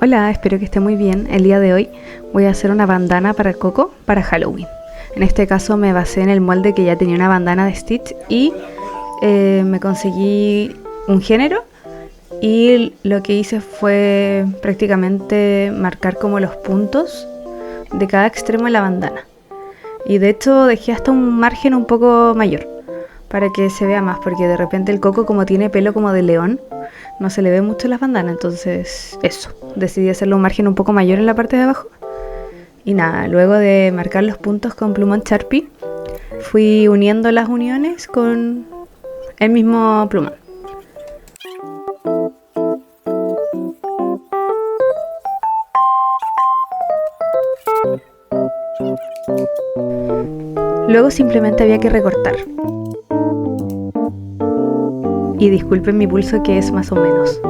Hola, espero que esté muy bien. El día de hoy voy a hacer una bandana para Coco para Halloween. En este caso me basé en el molde que ya tenía una bandana de Stitch y me conseguí un género y lo que hice fue prácticamente marcar como los puntos de cada extremo de la bandana. Y de hecho dejé hasta un margen un poco mayor para que se vea más, porque de repente el Coco, como tiene pelo como de león, no se le ve mucho en las bandanas. Entonces eso, decidí hacerle un margen un poco mayor en la parte de abajo. Y nada, luego de marcar los puntos con plumón Sharpie, fui uniendo las uniones con el mismo plumón. Luego simplemente había que recortar. Y disculpen mi pulso, que es más o menos.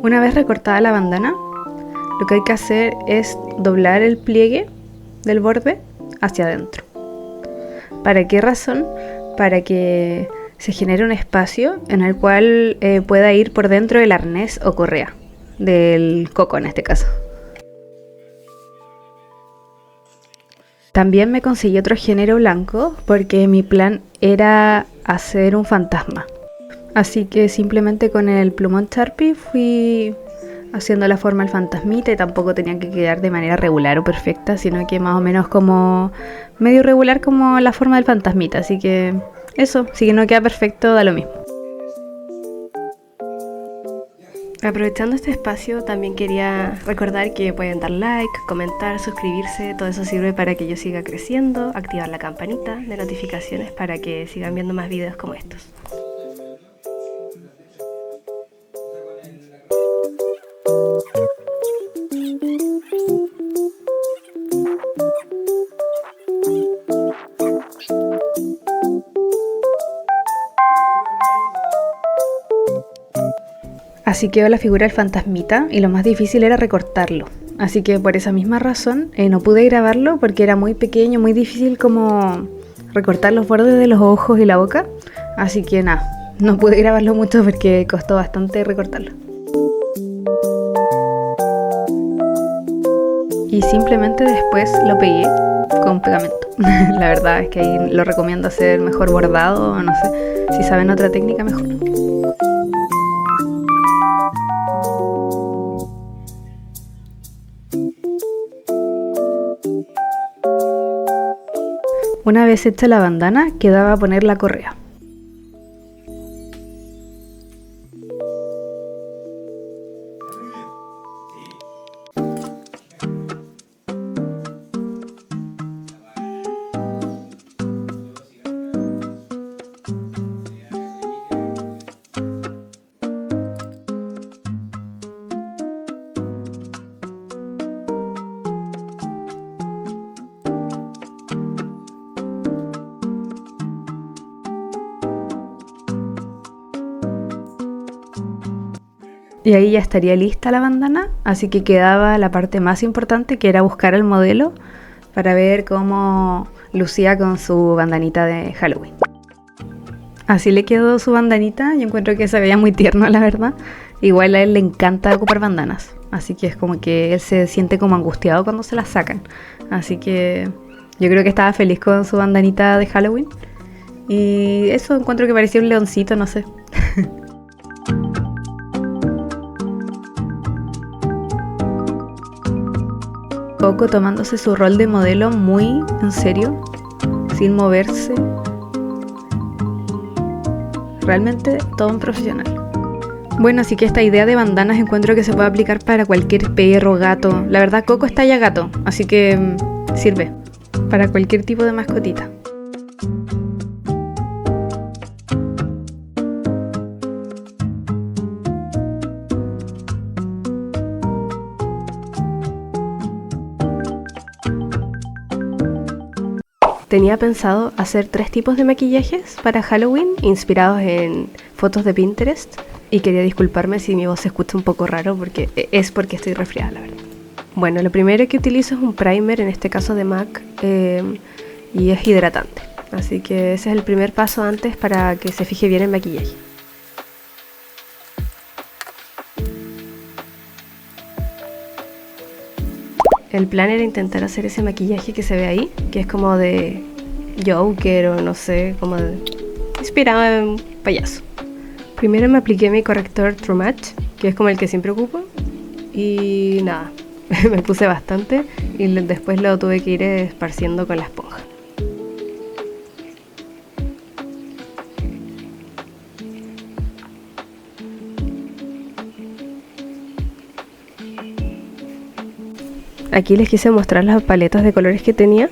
Una vez recortada la bandana, lo que hay que hacer es doblar el pliegue del borde hacia adentro. ¿Para qué razón? Para que se genere un espacio en el cual pueda ir por dentro el arnés o correa del Coco en este caso. También me conseguí otro género blanco porque mi plan era hacer un fantasma. Así que simplemente con el plumón Sharpie fui haciendo la forma del fantasmita, y tampoco tenía que quedar de manera regular o perfecta, sino que más o menos como medio regular como la forma del fantasmita. Así que eso, si no queda perfecto, da lo mismo. Aprovechando este espacio, también quería recordar que pueden dar like, comentar, suscribirse. Todo eso sirve para que yo siga creciendo, activar la campanita de notificaciones para que sigan viendo más videos como estos. Así quedó la figura del fantasmita, y lo más difícil era recortarlo. Así que por esa misma razón no pude grabarlo, porque era muy pequeño, muy difícil como recortar los bordes de los ojos y la boca. Así que nada, no pude grabarlo mucho porque costó bastante recortarlo. Y simplemente después lo pegué con pegamento. La verdad es que ahí lo recomiendo hacer mejor bordado, o no sé, si saben otra técnica mejor. Una vez hecha la bandana, quedaba poner la correa. Y ahí ya estaría lista la bandana, así que quedaba la parte más importante, que era buscar al modelo para ver cómo lucía con su bandanita de Halloween. Así le quedó su bandanita. Yo encuentro que se veía muy tierno, la verdad. Igual a él le encanta ocupar bandanas, así que es como que él se siente como angustiado cuando se las sacan. Así que yo creo que estaba feliz con su bandanita de Halloween. Y eso, encuentro que parecía un leoncito, no sé. Coco tomándose su rol de modelo muy en serio, sin moverse. Realmente todo un profesional. Bueno, así que esta idea de bandanas encuentro que se puede aplicar para cualquier perro, gato. La verdad, Coco está ya gato, así que sirve para cualquier tipo de mascotita. Tenía pensado hacer 3 tipos de maquillajes para Halloween inspirados en fotos de Pinterest. y quería disculparme si mi voz se escucha un poco raro porque estoy resfriada, la verdad. Bueno, lo primero que utilizo es un primer, en este caso de MAC, y es hidratante. Así que ese es el primer paso antes para que se fije bien el maquillaje. El plan era intentar hacer ese maquillaje que se ve ahí, que es como de Joker o no sé, como inspirado en payaso. Primero me apliqué mi corrector True Match, que es como el que siempre ocupo, y nada, me puse bastante y después lo tuve que ir esparciendo con la esponja. Aquí les quise mostrar las paletas de colores que tenía.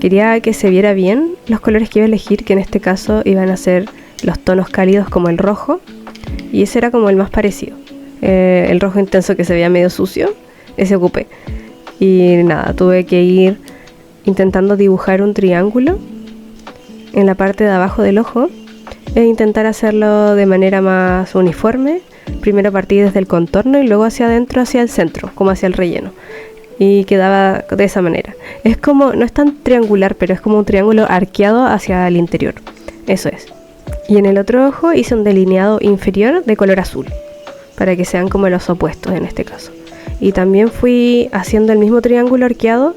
Quería que se viera bien los colores que iba a elegir, que en este caso iban a ser los tonos cálidos como el rojo, y ese era como el más parecido. El rojo intenso que se veía medio sucio, ese ocupé. Y nada, tuve que ir intentando dibujar un triángulo en la parte de abajo del ojo e intentar hacerlo de manera más uniforme. Primero partí desde el contorno y luego hacia adentro, hacia el centro, como hacia el relleno. Y quedaba de esa manera. Es como, no es tan triangular, pero es como un triángulo arqueado hacia el interior. Eso es. Y en el otro ojo hice un delineado inferior de color azul, para que sean como los opuestos en este caso. Y también fui haciendo el mismo triángulo arqueado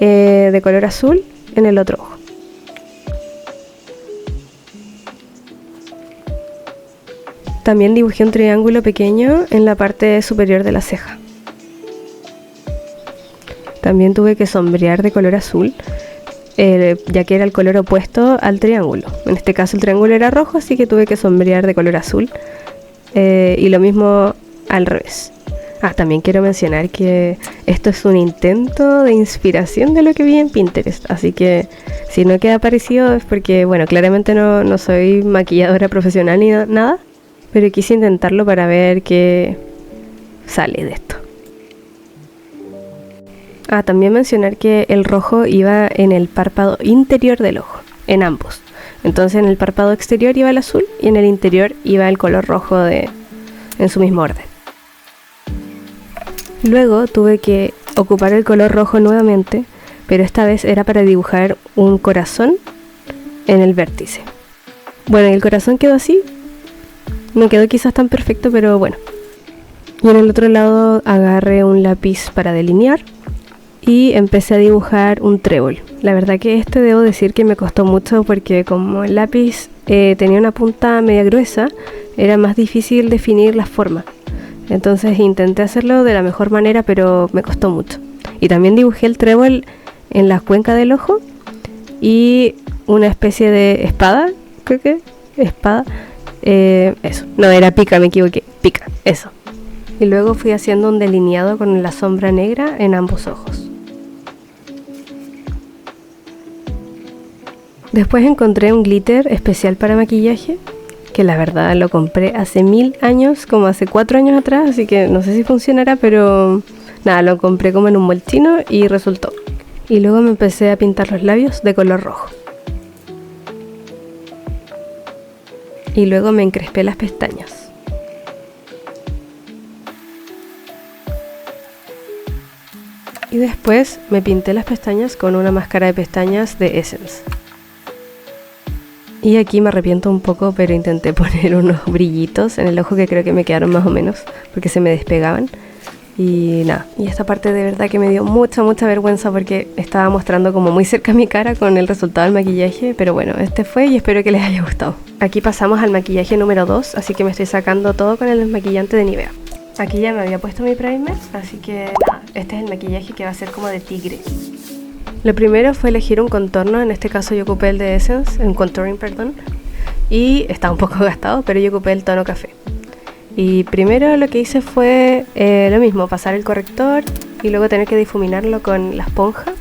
de color azul en el otro ojo. También dibujé un triángulo pequeño en la parte superior de la ceja. También tuve que sombrear de color azul, ya que era el color opuesto al triángulo. En este caso el triángulo era rojo, así que tuve que sombrear de color azul. Y lo mismo al revés. También quiero mencionar que esto es un intento de inspiración de lo que vi en Pinterest. Así que si no queda parecido es porque, bueno, claramente no soy maquilladora profesional ni nada. Pero quise intentarlo para ver qué sale de esto. También mencionar que el rojo iba en el párpado interior del ojo, en ambos. Entonces en el párpado exterior iba el azul y en el interior iba el color rojo en su mismo orden. Luego tuve que ocupar el color rojo nuevamente, pero esta vez era para dibujar un corazón en el vértice. Bueno, y el corazón quedó así. No quedó quizás tan perfecto, pero bueno. Y en el otro lado agarré un lápiz para delinear y empecé a dibujar un trébol. La verdad que debo decir que me costó mucho porque como el lápiz tenía una punta media gruesa, era más difícil definir la forma. Entonces intenté hacerlo de la mejor manera, pero me costó mucho. Y también dibujé el trébol en la cuenca del ojo y una especie de espada, creo que espada. Eso, no era pica, me equivoqué, pica, eso. Y luego fui haciendo un delineado con la sombra negra en ambos ojos. Después encontré un glitter especial para maquillaje, que la verdad lo compré hace 1000 años, como hace 4 años atrás, así que no sé si funcionará, pero nada, lo compré como en un molchino y resultó. Y luego me empecé a pintar los labios de color rojo. Y luego me encrespé las pestañas. Y después me pinté las pestañas con una máscara de pestañas de Essence. Y aquí me arrepiento un poco, pero intenté poner unos brillitos en el ojo que creo que me quedaron más o menos, porque se me despegaban. Y nada, y esta parte de verdad que me dio mucha vergüenza porque estaba mostrando como muy cerca mi cara con el resultado del maquillaje, pero bueno, este fue y espero que les haya gustado. Aquí pasamos al maquillaje número 2, así que me estoy sacando todo con el desmaquillante de Nivea. Aquí ya me había puesto mi primer, así que nada, este es el maquillaje que va a ser como de tigre. Lo primero fue elegir un contorno, en este caso yo ocupé el de Essence, un contouring, perdón, y está un poco gastado, pero yo ocupé el tono café. Y primero lo que hice fue lo mismo, pasar el corrector y luego tener que difuminarlo con la esponja.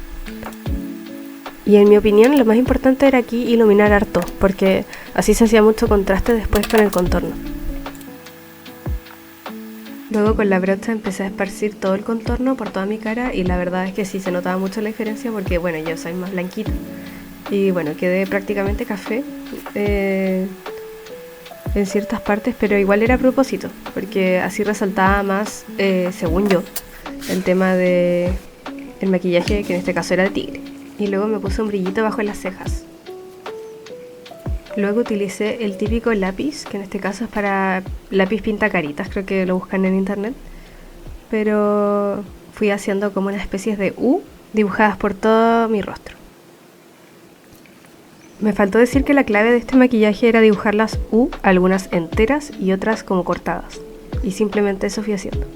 Y en mi opinión lo más importante era aquí iluminar harto, porque así se hacía mucho contraste después con el contorno. Luego con la brocha empecé a esparcir todo el contorno por toda mi cara y la verdad es que sí se notaba mucho la diferencia porque bueno, yo soy más blanquita. Y bueno, quedé prácticamente café. en ciertas partes, pero igual era a propósito, porque así resaltaba más, según yo, el tema de el maquillaje, que en este caso era de tigre. Y luego me puse un brillito bajo las cejas. Luego utilicé el típico lápiz, que en este caso es para lápiz pinta caritas, creo que lo buscan en internet. Pero fui haciendo como una especie de U dibujadas por todo mi rostro. Me faltó decir que la clave de este maquillaje era dibujar las U, algunas enteras y otras como cortadas. Y simplemente eso fui haciendo.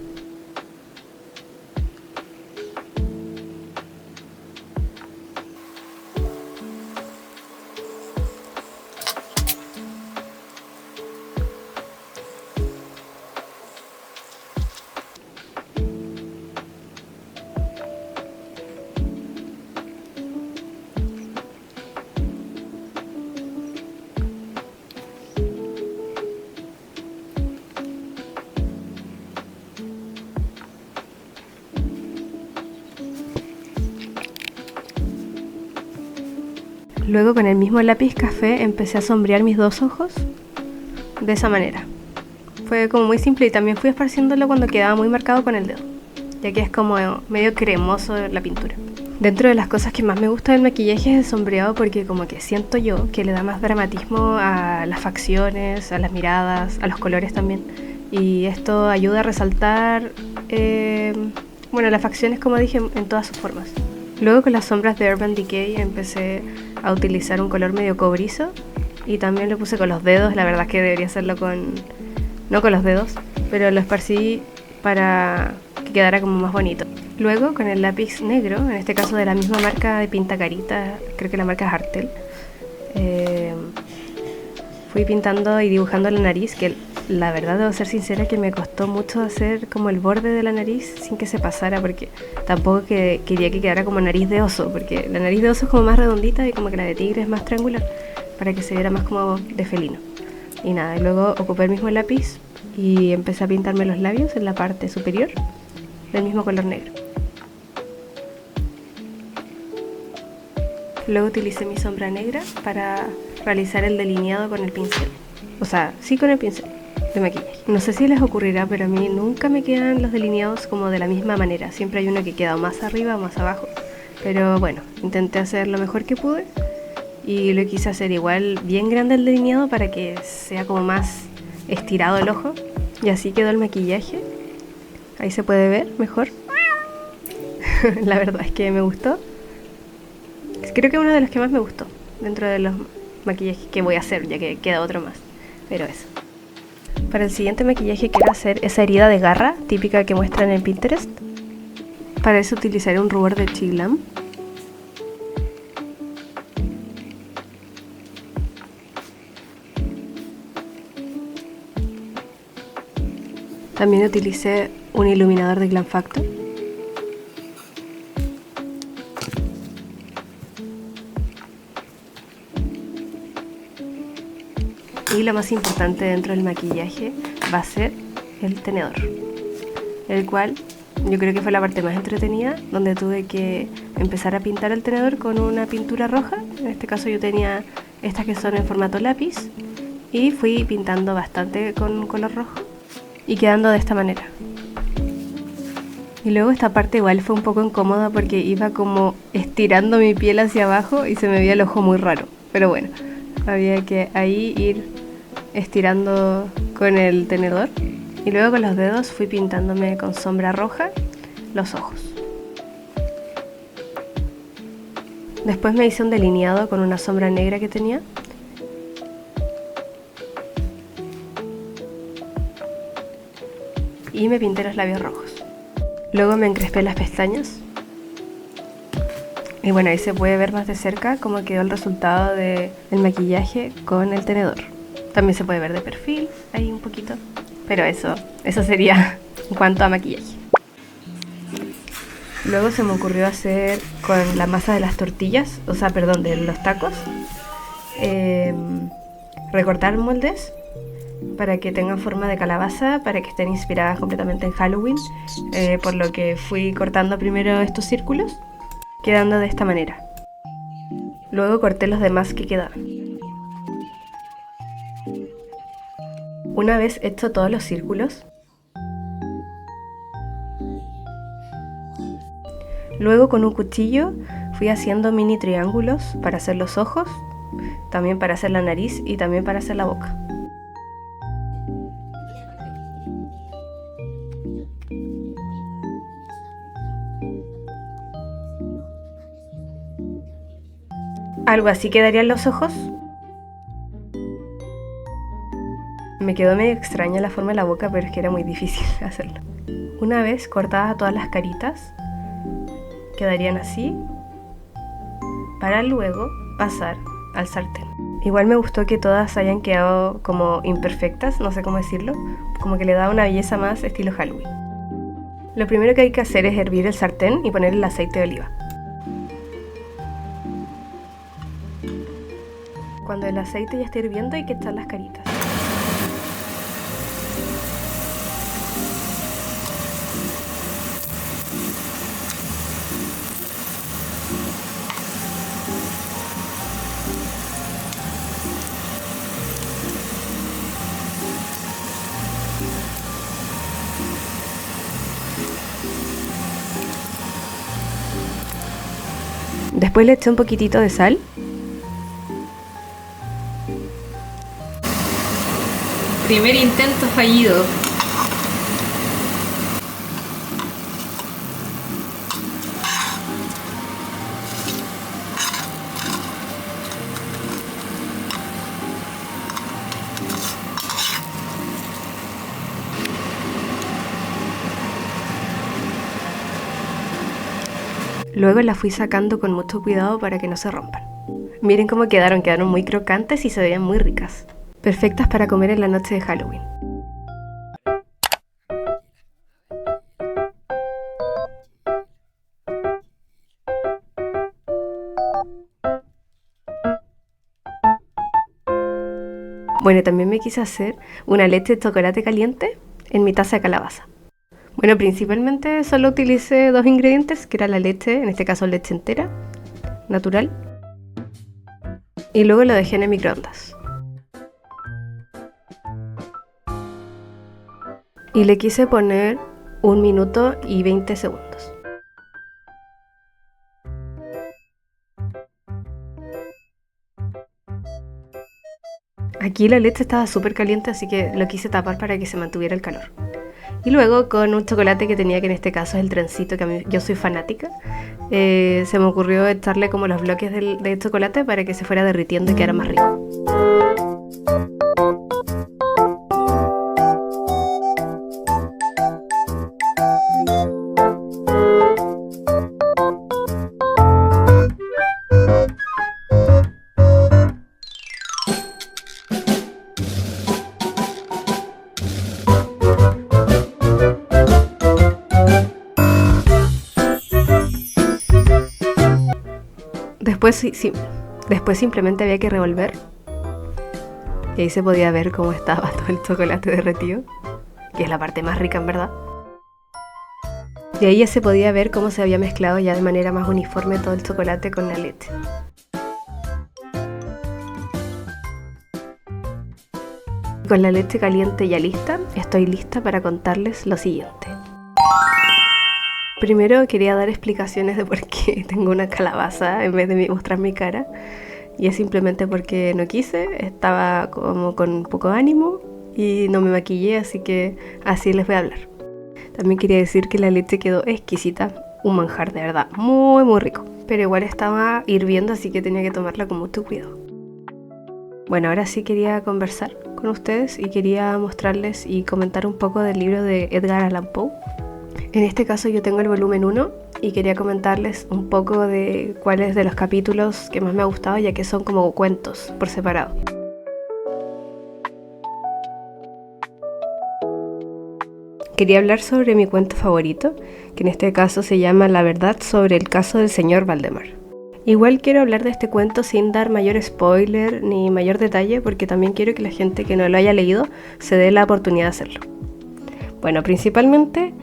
Luego con el mismo lápiz café empecé a sombrear mis dos ojos de esa manera. Fue como muy simple y también fui esparciéndolo cuando quedaba muy marcado con el dedo, ya que es como medio cremoso la pintura. Dentro de las cosas que más me gusta del maquillaje es el sombreado, porque como que siento yo que le da más dramatismo a las facciones, a las miradas, a los colores también. Y esto ayuda a resaltar, las facciones, como dije, en todas sus formas. Luego con las sombras de Urban Decay empecé a utilizar un color medio cobrizo y también lo puse con los dedos. La verdad es que debería hacerlo no con los dedos, pero lo esparcí para que quedara como más bonito. Luego con el lápiz negro, en este caso de la misma marca de pinta carita, creo que la marca es Artel, fui pintando y dibujando la nariz, que la verdad debo ser sincera que me costó mucho hacer como el borde de la nariz sin que se pasara, porque tampoco quería que quedara como nariz de oso, porque la nariz de oso es como más redondita y como que la de tigre es más triangular, para que se viera más como de felino. Y nada, y luego ocupé el mismo lápiz y empecé a pintarme los labios en la parte superior del mismo color negro. Luego utilicé mi sombra negra para realizar el delineado con el pincel. O sea, sí, con el pincel de maquillaje. No sé si les ocurrirá, pero a mí nunca me quedan los delineados como de la misma manera. Siempre hay uno que queda más arriba o más abajo. Pero bueno, intenté hacer lo mejor que pude y lo quise hacer igual bien grande el delineado para que sea como más estirado el ojo. Y así quedó el maquillaje. Ahí se puede ver mejor. La verdad es que me gustó. Creo que uno de los que más me gustó dentro de los maquillajes que voy a hacer, ya que queda otro más. Pero eso. Para el siguiente maquillaje quiero hacer esa herida de garra típica que muestran en Pinterest. Para eso utilizaré un rubor de Chiglam. También utilicé un iluminador de Glam Factor. Y lo más importante dentro del maquillaje va a ser el tenedor, el cual yo creo que fue la parte más entretenida, donde tuve que empezar a pintar el tenedor con una pintura roja. En este caso yo tenía estas que son en formato lápiz y fui pintando bastante con color rojo y quedando de esta manera. Y luego esta parte igual fue un poco incómoda porque iba como estirando mi piel hacia abajo y se me veía el ojo muy raro, pero bueno, había que ahí ir estirando con el tenedor. Y luego con los dedos fui pintándome con sombra roja los ojos. Después me hice un delineado con una sombra negra que tenía. Y me pinté los labios rojos. Luego me encrespé las pestañas. Y bueno, ahí se puede ver más de cerca cómo quedó el resultado del maquillaje con el tenedor. También se puede ver de perfil, ahí un poquito. Pero eso sería en cuanto a maquillaje. Luego se me ocurrió hacer con la masa de las tortillas, de los tacos, recortar moldes para que tengan forma de calabaza, para que estén inspiradas completamente en Halloween, por lo que fui cortando primero estos círculos, quedando de esta manera. Luego corté los demás que quedaban. Una vez hecho todos los círculos, luego con un cuchillo fui haciendo mini triángulos para hacer los ojos, también para hacer la nariz y también para hacer la boca. Algo así quedarían los ojos. Me quedó medio extraña la forma de la boca, pero es que era muy difícil hacerlo. Una vez cortadas todas las caritas, quedarían así, para luego pasar al sartén. Igual me gustó que todas hayan quedado como imperfectas, no sé cómo decirlo, como que le da una belleza más estilo Halloween. Lo primero que hay que hacer es hervir el sartén y poner el aceite de oliva. Cuando el aceite ya esté hirviendo hay que echar las caritas. Después le eché un poquitito de sal. Primer intento fallido. Luego las fui sacando con mucho cuidado para que no se rompan. Miren cómo quedaron muy crocantes y se veían muy ricas. Perfectas para comer en la noche de Halloween. Bueno, también me quise hacer una leche de chocolate caliente en mi taza de calabaza. Bueno, principalmente solo utilicé 2 ingredientes, que era la leche, en este caso leche entera, natural, y luego lo dejé en el microondas. Y le quise poner 1 minuto y 20 segundos. Aquí la leche estaba súper caliente, así que lo quise tapar para que se mantuviera el calor. Y luego con un chocolate que tenía, que en este caso es el trencito, que yo soy fanática, se me ocurrió echarle como los bloques de chocolate para que se fuera derritiendo y quedara más rico. Después simplemente había que revolver. Y ahí se podía ver cómo estaba todo el chocolate derretido, que es la parte más rica en verdad. Y ahí ya se podía ver cómo se había mezclado ya de manera más uniforme todo el chocolate con la leche. Con la leche caliente ya lista, estoy lista para contarles lo siguiente. Primero quería dar explicaciones de por qué tengo una calabaza en vez de mostrar mi cara. Y es simplemente porque no quise, estaba como con poco ánimo y no me maquillé, así que así les voy a hablar. También quería decir que la leche quedó exquisita, un manjar de verdad, muy muy rico. Pero igual estaba hirviendo, así que tenía que tomarla con mucho cuidado. Bueno, ahora sí quería conversar con ustedes y quería mostrarles y comentar un poco del libro de Edgar Allan Poe. En este caso yo tengo el volumen 1 y quería comentarles un poco de cuáles de los capítulos que más me ha gustado, ya que son como cuentos por separado. Quería hablar sobre mi cuento favorito, que en este caso se llama La verdad sobre el caso del señor Valdemar. Igual quiero hablar de este cuento sin dar mayor spoiler ni mayor detalle, porque también quiero que la gente que no lo haya leído se dé la oportunidad de hacerlo. Bueno, principalmente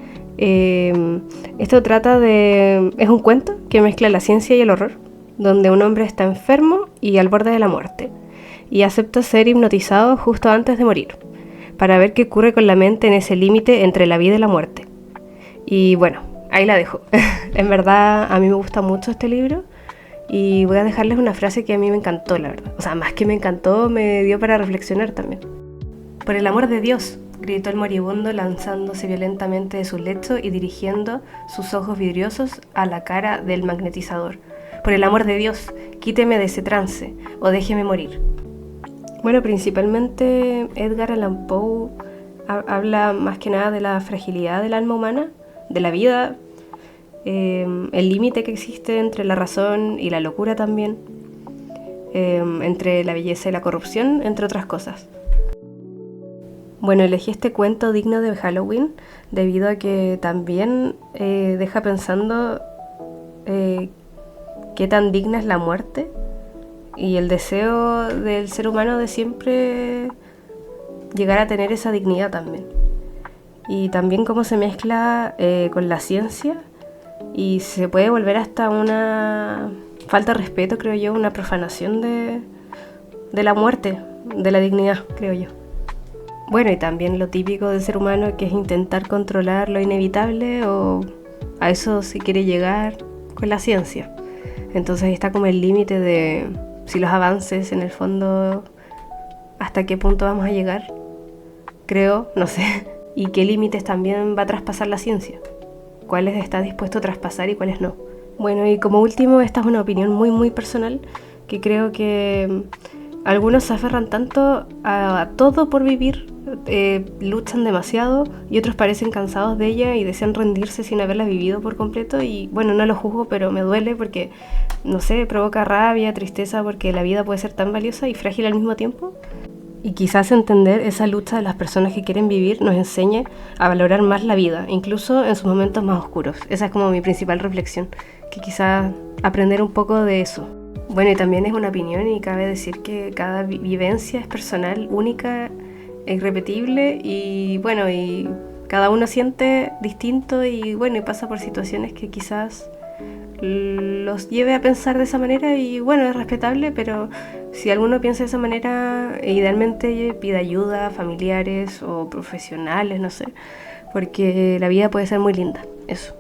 esto trata de... es un cuento que mezcla la ciencia y el horror, donde un hombre está enfermo y al borde de la muerte, y acepta ser hipnotizado justo antes de morir, para ver qué ocurre con la mente en ese límite entre la vida y la muerte. Y bueno, ahí la dejo. En verdad, a mí me gusta mucho este libro y voy a dejarles una frase que a mí me encantó, la verdad. O sea, más que me encantó, me dio para reflexionar también. Por el amor de Dios, gritó el moribundo lanzándose violentamente de su lecho y dirigiendo sus ojos vidriosos a la cara del magnetizador. Por el amor de Dios, quíteme de ese trance o déjeme morir. Bueno, principalmente Edgar Allan Poe habla más que nada de la fragilidad del alma humana, de la vida, el límite que existe entre la razón y la locura también, entre la belleza y la corrupción, entre otras cosas. Bueno, elegí este cuento digno de Halloween debido a que también deja pensando qué tan digna es la muerte y el deseo del ser humano de siempre llegar a tener esa dignidad también. Y también cómo se mezcla con la ciencia y se puede volver hasta una falta de respeto, creo yo, una profanación de la muerte, de la dignidad, creo yo. Bueno, y también lo típico del ser humano, que es intentar controlar lo inevitable, o a eso si quiere llegar con la ciencia. Entonces ahí está como el límite de si los avances en el fondo, hasta qué punto vamos a llegar, creo, no sé, y qué límites también va a traspasar la ciencia, cuáles está dispuesto a traspasar y cuáles no. Bueno, y como último, esta es una opinión muy personal, que creo que algunos se aferran tanto a todo por vivir, luchan demasiado, y otros parecen cansados de ella y desean rendirse sin haberla vivido por completo. Y bueno, no lo juzgo, pero me duele porque, no sé, provoca rabia, tristeza, porque la vida puede ser tan valiosa y frágil al mismo tiempo. Y quizás entender esa lucha de las personas que quieren vivir nos enseñe a valorar más la vida, incluso en sus momentos más oscuros. Esa es como mi principal reflexión, que quizás aprender un poco de eso. Bueno, y también es una opinión y cabe decir que cada vivencia es personal, única, irrepetible, y bueno, y cada uno siente distinto y bueno, y pasa por situaciones que quizás los lleve a pensar de esa manera, y bueno, es respetable, pero si alguno piensa de esa manera, idealmente pida ayuda a familiares o profesionales, no sé, porque la vida puede ser muy linda, eso.